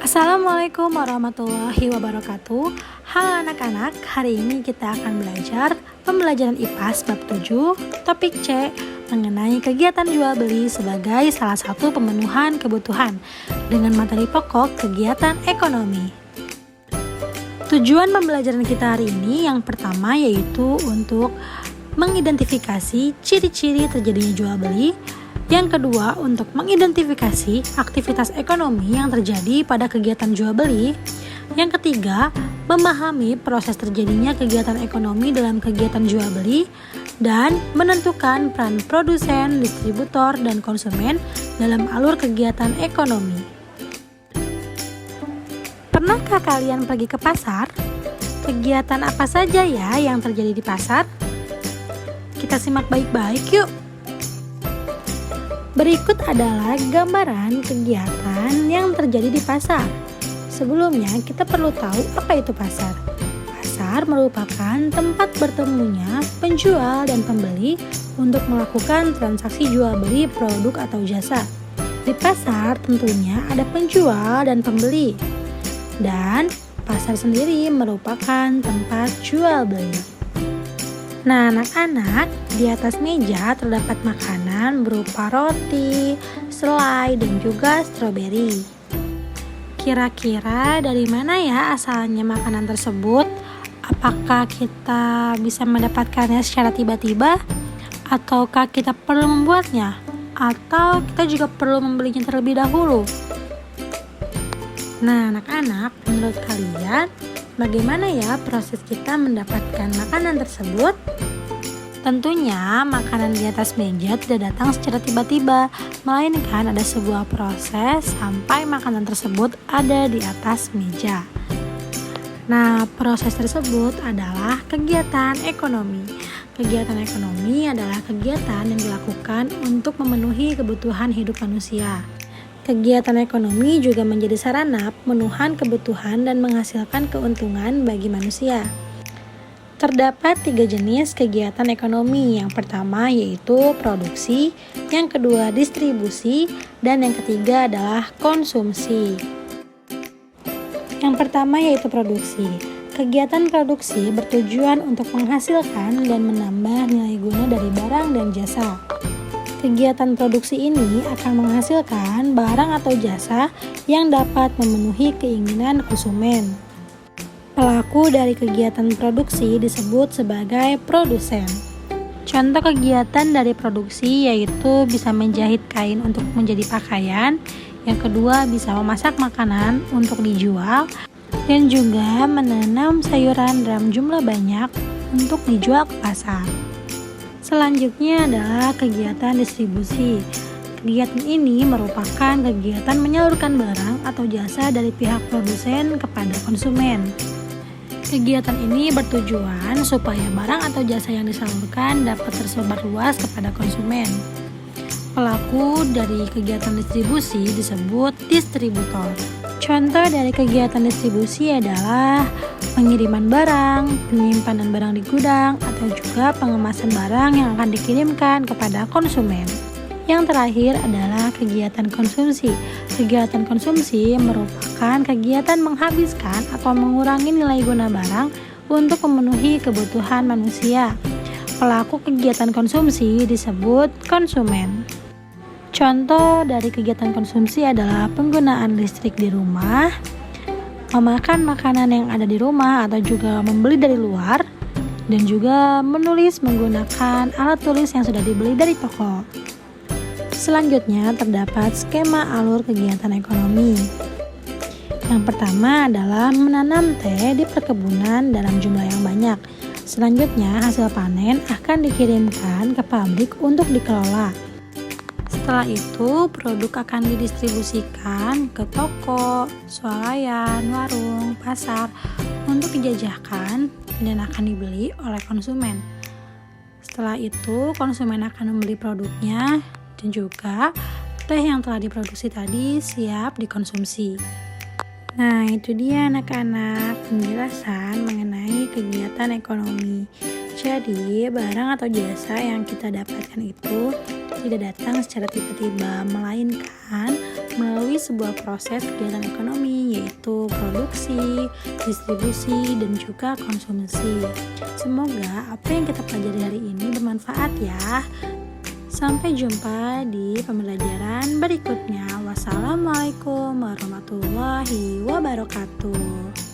Assalamualaikum warahmatullahi wabarakatuh. Halo anak-anak, hari ini kita akan belajar pembelajaran IPAS bab 7, topik C, mengenai kegiatan jual beli sebagai salah satu pemenuhan kebutuhan dengan materi pokok kegiatan ekonomi. Tujuan pembelajaran kita hari ini yang pertama yaitu untuk mengidentifikasi ciri-ciri terjadinya jual beli. Yang kedua, untuk mengidentifikasi aktivitas ekonomi yang terjadi pada kegiatan jual beli. Yang ketiga, memahami proses terjadinya kegiatan ekonomi dalam kegiatan jual beli dan menentukan peran produsen, distributor, dan konsumen dalam alur kegiatan ekonomi. Pernahkah kalian pergi ke pasar? Kegiatan apa saja ya yang terjadi di pasar? Kita simak baik-baik yuk. Berikut adalah gambaran kegiatan yang terjadi di pasar. Sebelumnya, kita perlu tahu apa itu pasar. Pasar merupakan tempat bertemunya penjual dan pembeli untuk melakukan transaksi jual beli produk atau jasa. Di pasar tentunya ada penjual dan pembeli. Dan pasar sendiri merupakan tempat jual beli. Nah, anak-anak, di atas meja terdapat makanan berupa roti, selai, dan juga stroberi. Kira-kira dari mana ya asalnya makanan tersebut? Apakah kita bisa mendapatkannya secara tiba-tiba? Ataukah kita perlu membuatnya? Atau kita juga perlu membelinya terlebih dahulu? Nah, anak-anak, menurut kalian, bagaimana ya proses kita mendapatkan makanan tersebut? Tentunya makanan di atas meja tidak datang secara tiba-tiba, melainkan ada sebuah proses sampai makanan tersebut ada di atas meja. Nah, proses tersebut adalah kegiatan ekonomi. Kegiatan ekonomi adalah kegiatan yang dilakukan untuk memenuhi kebutuhan hidup manusia. Kegiatan ekonomi juga menjadi sarana pemenuhan kebutuhan dan menghasilkan keuntungan bagi manusia. Terdapat 3 jenis kegiatan ekonomi. Yang pertama yaitu produksi, yang kedua distribusi, dan yang ketiga adalah konsumsi. Yang pertama yaitu produksi. Kegiatan produksi bertujuan untuk menghasilkan dan menambah nilai guna dari barang dan jasa. Kegiatan produksi ini akan menghasilkan barang atau jasa yang dapat memenuhi keinginan konsumen. Pelaku dari kegiatan produksi disebut sebagai produsen. Contoh kegiatan dari produksi yaitu bisa menjahit kain untuk menjadi pakaian, yang kedua bisa memasak makanan untuk dijual, dan juga menanam sayuran dalam jumlah banyak untuk dijual ke pasar. Selanjutnya adalah kegiatan distribusi. Kegiatan ini merupakan kegiatan menyalurkan barang atau jasa dari pihak produsen kepada konsumen. Kegiatan ini bertujuan supaya barang atau jasa yang disalurkan dapat tersebar luas kepada konsumen. Pelaku dari kegiatan distribusi disebut distributor. Contoh dari kegiatan distribusi adalah pengiriman barang, penyimpanan barang di gudang, atau juga pengemasan barang yang akan dikirimkan kepada konsumen. Yang terakhir adalah kegiatan konsumsi. Kegiatan konsumsi merupakan kegiatan menghabiskan atau mengurangi nilai guna barang untuk memenuhi kebutuhan manusia. Pelaku kegiatan konsumsi disebut konsumen. Contoh dari kegiatan konsumsi adalah penggunaan listrik di rumah, memakan makanan yang ada di rumah atau juga membeli dari luar, dan juga menulis menggunakan alat tulis yang sudah dibeli dari toko. Selanjutnya terdapat skema alur kegiatan ekonomi. Yang pertama adalah menanam teh di perkebunan dalam jumlah yang banyak. Selanjutnya hasil panen akan dikirimkan ke pabrik untuk dikelola. Setelah itu produk akan didistribusikan ke toko, swalayan, warung, pasar untuk dijajakan dan akan dibeli oleh konsumen. Setelah itu konsumen akan membeli produknya dan juga teh yang telah diproduksi tadi siap dikonsumsi. Nah, itu dia anak-anak penjelasan mengenai kegiatan ekonomi. Jadi, barang atau jasa yang kita dapatkan itu tidak datang secara tiba-tiba, melainkan melalui sebuah proses kegiatan ekonomi, yaitu produksi, distribusi, dan juga konsumsi. Semoga apa yang kita pelajari hari ini bermanfaat ya. Sampai jumpa di pembelajaran berikutnya. Wassalamualaikum warahmatullahi wabarakatuh.